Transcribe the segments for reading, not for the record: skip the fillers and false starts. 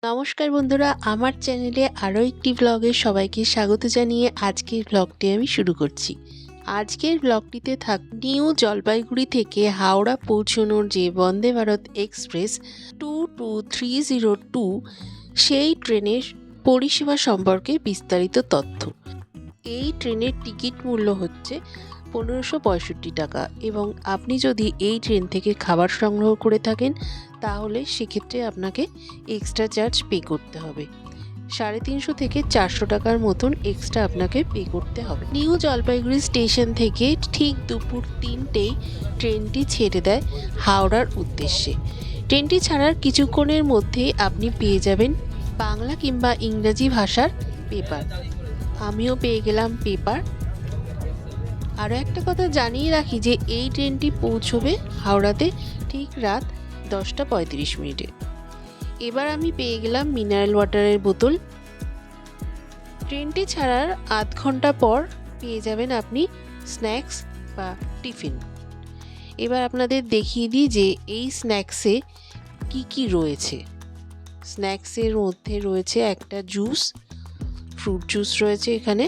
নমস্কার বন্ধুরা, আমার চ্যানেলে আরও একটি ব্লগে সবাইকে স্বাগত জানিয়ে আজকের ব্লগটি আমি শুরু করছি। আজকের ব্লগটিতে নিউ জলপাইগুড়ি থেকে হাওড়া পৌঁছানোর যে বন্দে ভারত এক্সপ্রেস 22302 সেই ট্রেনের পরিষেবা সম্পর্কে বিস্তারিত তথ্য। এই ট্রেনের টিকিট মূল্য হচ্ছে 1565 টাকা এবং আপনি যদি এই ট্রেন থেকে খাবার সংগ্রহ করে থাকেন তাহলে সেক্ষেত্রে আপনাকে এক্সট্রা চার্জ পে করতে হবে। 350 থেকে 400 টাকার মতন এক্সট্রা আপনাকে পে করতে হবে। নিউ জলপাইগুড়ি স্টেশন থেকে ঠিক দুপুর 3টেই ট্রেনটি ছেড়ে দেয় হাওড়ার উদ্দেশ্যে। ট্রেনটি ছাড়ার কিছুক্ষণের মধ্যেই আপনি পেয়ে যাবেন বাংলা কিংবা ইংরাজি ভাষার পেপার। আমিও পেয়ে গেলাম পেপার। আরও একটা কথা জানিয়ে রাখি যে এই ট্রেনটি পৌঁছবে হাওড়াতে ঠিক রাত 10:35। এবার আমি পেয়ে গেলাম মিনারেল ওয়াটারের বোতল। ট্রেনটি ছাড়ার আধ ঘন্টা পর পেয়ে যাবেন আপনি স্ন্যাক্স বা টিফিন। এবার আপনাদের দেখিয়ে দিই যে এই স্ন্যাক্সে কি কি রয়েছে। স্ন্যাক্সের মধ্যে রয়েছে একটা জুস, ফ্রুট জুস রয়েছে, এখানে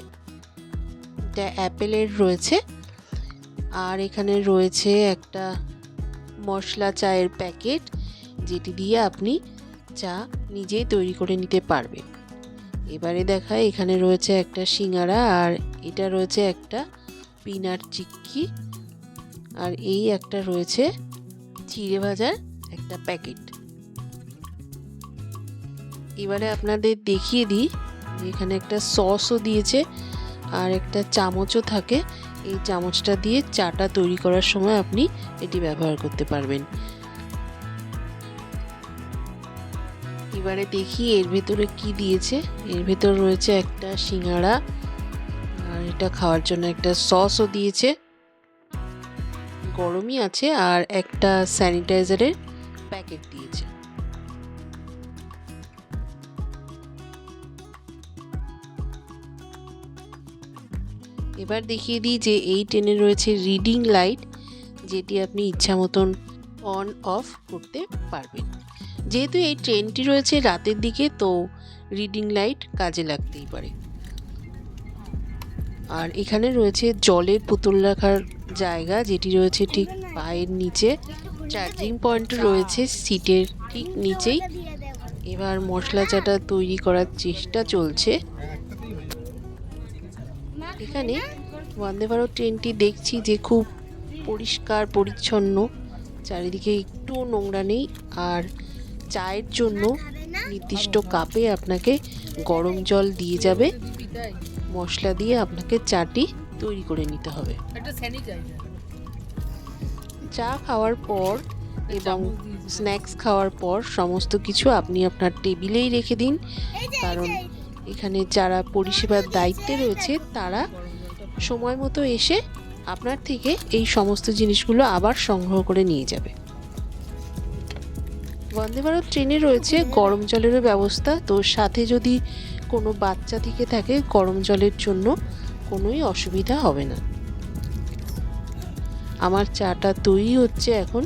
এটা অ্যাপেলের রয়েছে, আর এখানে রয়েছে একটা মশলা চায়ের প্যাকেট যেটি দিয়ে আপনি চা নিজেই তৈরি করে নিতে পারবেন। এবারে দেখায় এখানে রয়েছে একটা সিঙ্গারা, আর এটা রয়েছে একটা পিনাট চিক্কি, আর এই একটা রয়েছে চিড়ে ভাজার একটা প্যাকেট। এবারে আপনাদের দেখিয়ে দিই এখানে একটা সসও দিয়েছে আর একটা চামচও থাকে। এই চামচটা দিয়ে চাটা তৈরি করার সময় আপনি এটি ব্যবহার করতে পারবেন। এবারে দেখি এর ভেতরে কি দিয়েছে। এর ভেতর রয়েছে একটা সিঙ্গাড়া, আর এটা খাওয়ার জন্য একটা সসও দিয়েছে, গরমই আছে, আর একটা স্যানিটাইজারের প্যাকেট দিয়েছে। এবার দেখিয়ে দিই যে এই ট্রেনে রয়েছে রিডিং লাইট, যেটি আপনি ইচ্ছা মতন অন অফ করতে পারবেন। যেহেতু এই ট্রেনটি রয়েছে রাতের দিকে, তো রিডিং লাইট কাজে লাগতেই পারে। আর এখানে রয়েছে জলের বোতল রাখার জায়গা, যেটি রয়েছে ঠিক পায়ের নিচে। চার্জিং পয়েন্ট রয়েছে সিটের ঠিক নিচেই। এবার মশলা চাটা তৈরি করার চেষ্টা চলছে। এখানে বন্দে ভারত ট্রেনটি দেখছি যে খুব পরিষ্কার পরিচ্ছন্ন, চারিদিকে একটু নোংরা নেই। আর চায়ের জন্য নির্দিষ্ট কাপে আপনাকে গরম জল দিয়ে যাবে, মশলা দিয়ে আপনাকে চাটি তৈরি করে নিতে হবে। চা খাওয়ার পর এবং স্ন্যাক্স খাওয়ার পর সমস্ত কিছু আপনি আপনার টেবিলেই রেখে দিন, কারণ এখানে যারা পরিষেবার দায়িত্বে রয়েছে তারা সময় মতো এসে আপনার থেকে এই সমস্ত জিনিসগুলো আবার সংগ্রহ করে নিয়ে যাবে। বন্দে ভারত ট্রেনে রয়েছে গরম জলেরও ব্যবস্থা, তো সাথে যদি কোনো বাচ্চা থেকে থাকে গরম জলের জন্য কোনোই অসুবিধা হবে না। আমার চাটা তৈরি হচ্ছে এখন,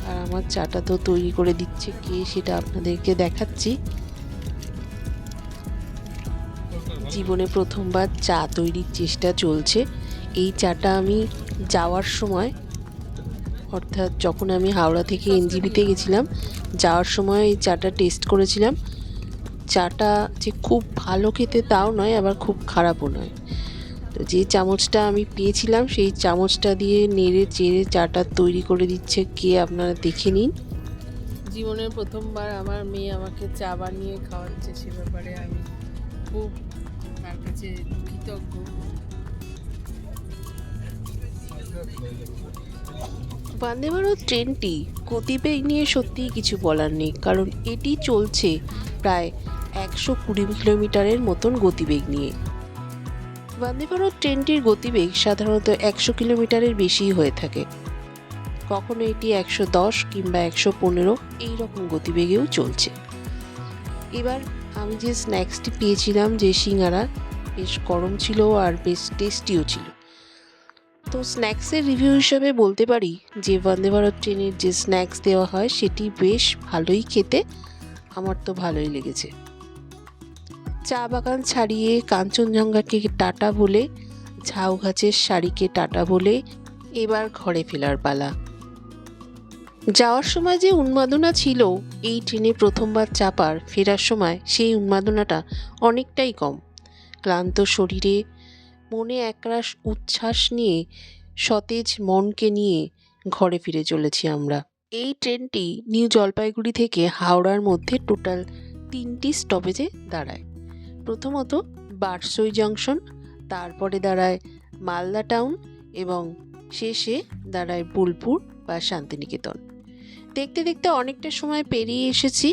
আর আমার চাটা তো তৈরি করে দিচ্ছে কে সেটা আপনাদেরকে দেখাচ্ছি। জীবনে প্রথমবার চা তৈরির চেষ্টা চলছে। এই চাটা আমি যাওয়ার সময়, অর্থাৎ যখন আমি হাওড়া থেকে এনজিপিতে গেছিলাম, যাওয়ার সময় এই চাটা টেস্ট করেছিলাম। চাটা যে খুব ভালো খেতে তাও নয়, আবার খুব খারাপও নয়। তো যে চামচটা আমি পেয়েছিলাম সেই চামচটা দিয়ে নেড়ে চেড়ে চাটা তৈরি করে দিচ্ছে কে আপনারা দেখে নিন। জীবনের প্রথমবার আমার মেয়ে আমাকে চা বানিয়ে খাওয়াচ্ছে, সে ব্যাপারে আমি খুব তার কাছে কৃতজ্ঞ। বন্দে ভারত ট্রেনটি গতিবেগ নিয়ে সত্যিই কিছু বলার নেই, কারণ এটি চলছে প্রায় 120 কিলোমিটারের মতন গতিবেগ নিয়ে। বন্দে ভারত ট্রেনটির গতিবেগ সাধারণত 100 কিলোমিটারের বেশি হয়ে থাকে, কখনো এটি 110 কিংবা 115 এইরকম গতিবেগেও চলছে। এবার আমি যে স্ন্যাক্সটি পেয়েছিলাম, যে সিঙ্গারা, বেশ গরম ছিল আর বেশ টেস্টিও ছিল। তো স্ন্যাক্সের রিভিউ হিসাবে বলতে পারি যে বন্দে ভারত ট্রেনের যে স্ন্যাক্স দেওয়া হয় সেটি বেশ ভালোই খেতে, আমার তো ভালোই লেগেছে। চা বাগান ছাড়িয়ে কাঞ্চনজঙ্ঘাকে টাটা বলে, ঝাউ গাছের শাড়িকে টাটা বলে এবার ঘরে ফেরার পালা। যাওয়ার সময় যে উন্মাদনা ছিল এই ট্রেনে প্রথমবার চাপার, ফেরার সময় সেই উন্মাদনাটা অনেকটাই কম। ক্লান্ত শরীরে মনে একরাশ উচ্ছ্বাস নিয়ে, সতেজ মনকে নিয়ে ঘরে ফিরে চলেছি আমরা। এই ট্রেনটি নিউ জলপাইগুড়ি থেকে হাওড়ার মধ্যে টোটাল 3টি স্টপেজে দাঁড়ায়। প্রথমত বারসই জংশন, তারপরে দাঁড়ায় মালদা টাউন এবং শেষে দাঁড়ায় বোলপুর বা শান্তিনিকেতন। দেখতে দেখতে অনেকটা সময় পেরিয়ে এসেছি।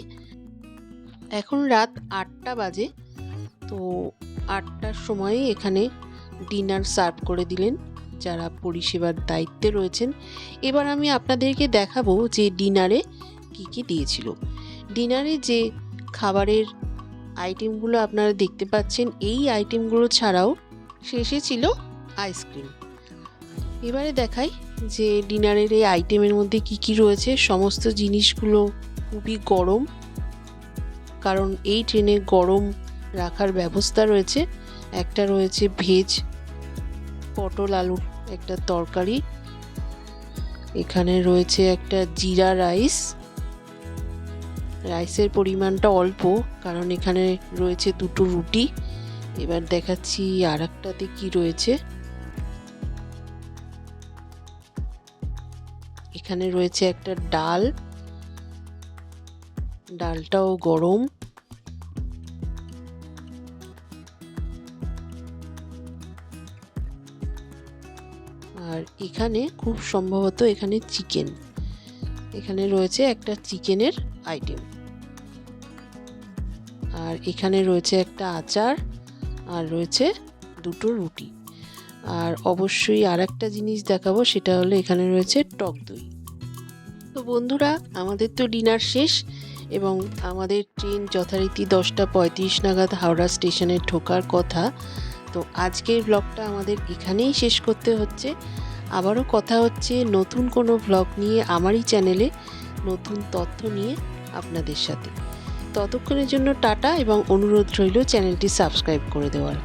এখন রাত 8টা বাজে। তো 8টার সময় এখানে ডিনার সার্ভ করে দিলেন যারা পরিষেবার দায়িত্বে রয়েছেন। এবার আমি আপনাদেরকে দেখাবো যে ডিনারে কি কি দিয়েছিল। ডিনারে যে খাবারের আইটেমগুলো আপনারা দেখতে পাচ্ছেন, এই আইটেমগুলো ছাড়াও শেষে ছিল আইসক্রিম। এবারে দেখাই যে ডিনারের এই আইটেমের মধ্যে কি কি রয়েছে। সমস্ত জিনিসগুলো খুবই গরম, কারণ এই ট্রেনে গরম রাখার ব্যবস্থা রয়েছে। একটা রয়েছে ভেজ পটল আলুর একটা তরকারি, এখানে রয়েছে একটা জিরা রাইস। রাইসের পরিমাণটা অল্প, কারণ এখানে রয়েছে 2টো রুটি। এবার দেখাচ্ছি আর একটাতে কি রয়েছে। এখানে রয়েছে একটা ডাল, ডালটাও গরম। আর এখানে খুব সম্ভবত এখানে চিকেন, এখানে রয়েছে একটা চিকেনের আইটেম। আর এখানে রয়েছে একটা আচার, আর রয়েছে 2টো রুটি। আর অবশ্যই আর একটা জিনিস দেখাবো, সেটা হলো এখানে রয়েছে টক দই। তো বন্ধুরা, আমাদের তো ডিনার শেষ এবং আমাদের ট্রেন যথারীতি 10টা 35 নাগাদ হাওড়া স্টেশনে ঢোকার কথা। তো আজকের ব্লগটা আমাদের এখানেই শেষ করতে হচ্ছে। আবারও কথা হচ্ছে নতুন কোনো ব্লগ নিয়ে, আমারই চ্যানেলে নতুন তথ্য নিয়ে আপনাদের সাথে। ততক্ষণের জন্য টাটা এবং অনুরোধ রইল চ্যানেলটি সাবস্ক্রাইব করে দেওয়ার।